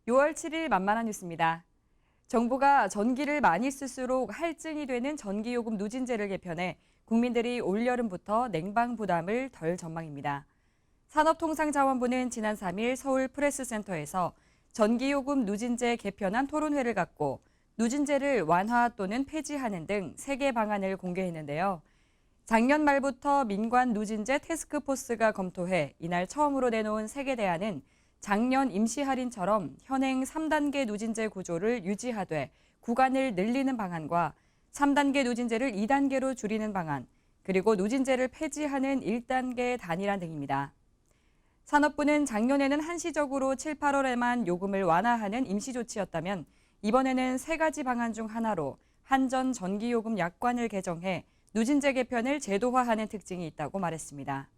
6월 7일 만만한 뉴스입니다. 정부가 전기를 많이 쓸수록 할증이 되는 전기요금 누진제를 개편해 국민들이 올여름부터 냉방 부담을 덜 전망입니다. 산업통상자원부는 지난 3일 서울 프레스센터에서 전기요금 누진제 개편안 토론회를 갖고 누진제를 완화 또는 폐지하는 등 3개 방안을 공개했는데요. 작년 말부터 민관 누진제 태스크포스가 검토해 이날 처음으로 내놓은 3개 대안은 작년 임시 할인처럼 현행 3단계 누진제 구조를 유지하되 구간을 늘리는 방안과 3단계 누진제를 2단계로 줄이는 방안, 그리고 누진제를 폐지하는 1단계 단일화 등입니다. 산업부는 작년에는 한시적으로 7, 8월에만 요금을 완화하는 임시 조치였다면 이번에는 3가지 방안 중 하나로 한전 전기요금 약관을 개정해 누진제 개편을 제도화하는 특징이 있다고 말했습니다.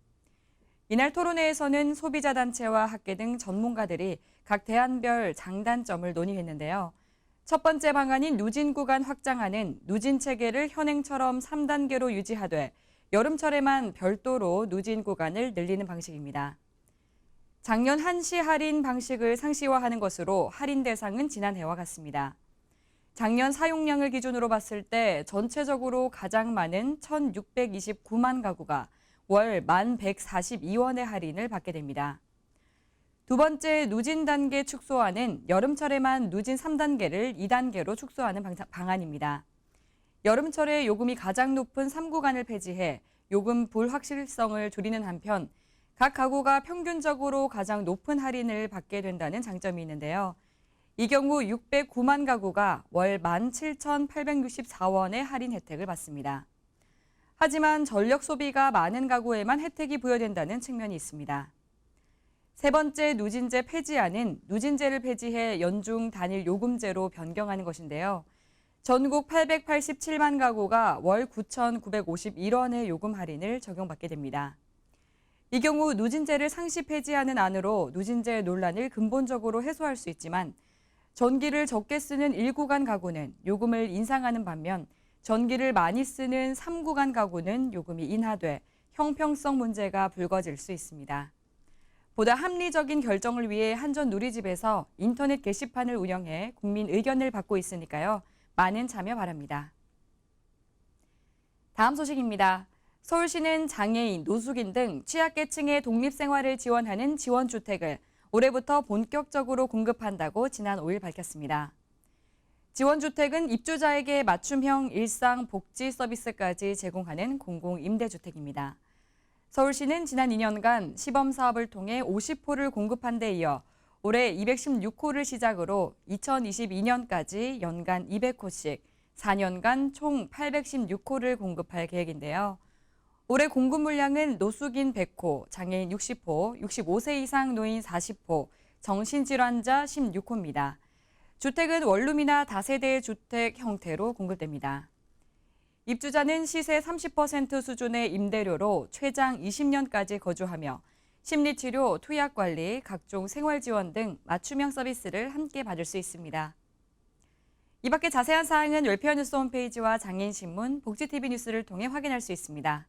이날 토론회에서는 소비자단체와 학계 등 전문가들이 각 대안별 장단점을 논의했는데요. 첫 번째 방안인 누진 구간 확장안은 누진 체계를 현행처럼 3단계로 유지하되 여름철에만 별도로 누진 구간을 늘리는 방식입니다. 작년 한시 할인 방식을 상시화하는 것으로 할인 대상은 지난해와 같습니다. 작년 사용량을 기준으로 봤을 때 전체적으로 가장 많은 1,629만 가구가 월 1,142원의 할인을 받게 됩니다. 두 번째 누진 단계 축소안은 여름철에만 누진 3단계를 2단계로 축소하는 방안입니다. 여름철에 요금이 가장 높은 3구간을 폐지해 요금 불확실성을 줄이는 한편 각 가구가 평균적으로 가장 높은 할인을 받게 된다는 장점이 있는데요. 이 경우 609만 가구가 월 17,864원의 할인 혜택을 받습니다. 하지만 전력 소비가 많은 가구에만 혜택이 부여된다는 측면이 있습니다. 세 번째 누진제 폐지안은 누진제를 폐지해 연중 단일 요금제로 변경하는 것인데요. 전국 887만 가구가 월 9,951원의 요금 할인을 적용받게 됩니다. 이 경우 누진제를 상시 폐지하는 안으로 누진제 논란을 근본적으로 해소할 수 있지만 전기를 적게 쓰는 1구간 가구는 요금을 인상하는 반면 전기를 많이 쓰는 3구간 가구는 요금이 인하돼 형평성 문제가 불거질 수 있습니다. 보다 합리적인 결정을 위해 한전 누리집에서 인터넷 게시판을 운영해 국민 의견을 받고 있으니까요. 많은 참여 바랍니다. 다음 소식입니다. 서울시는 장애인, 노숙인 등 취약계층의 독립생활을 지원하는 지원주택을 올해부터 본격적으로 공급한다고 지난 5일 밝혔습니다. 지원주택은 입주자에게 맞춤형 일상 복지 서비스까지 제공하는 공공임대주택입니다. 서울시는 지난 2년간 시범사업을 통해 50호를 공급한 데 이어 올해 216호를 시작으로 2022년까지 연간 200호씩 4년간 총 816호를 공급할 계획인데요. 올해 공급 물량은 노숙인 100호, 장애인 60호, 65세 이상 노인 40호, 정신질환자 16호입니다. 주택은 원룸이나 다세대 주택 형태로 공급됩니다. 입주자는 시세 30% 수준의 임대료로 최장 20년까지 거주하며 심리치료, 투약관리, 각종 생활지원 등 맞춤형 서비스를 함께 받을 수 있습니다. 이 밖에 자세한 사항은 웰페어 뉴스 홈페이지와 장애인신문, 복지TV 뉴스를 통해 확인할 수 있습니다.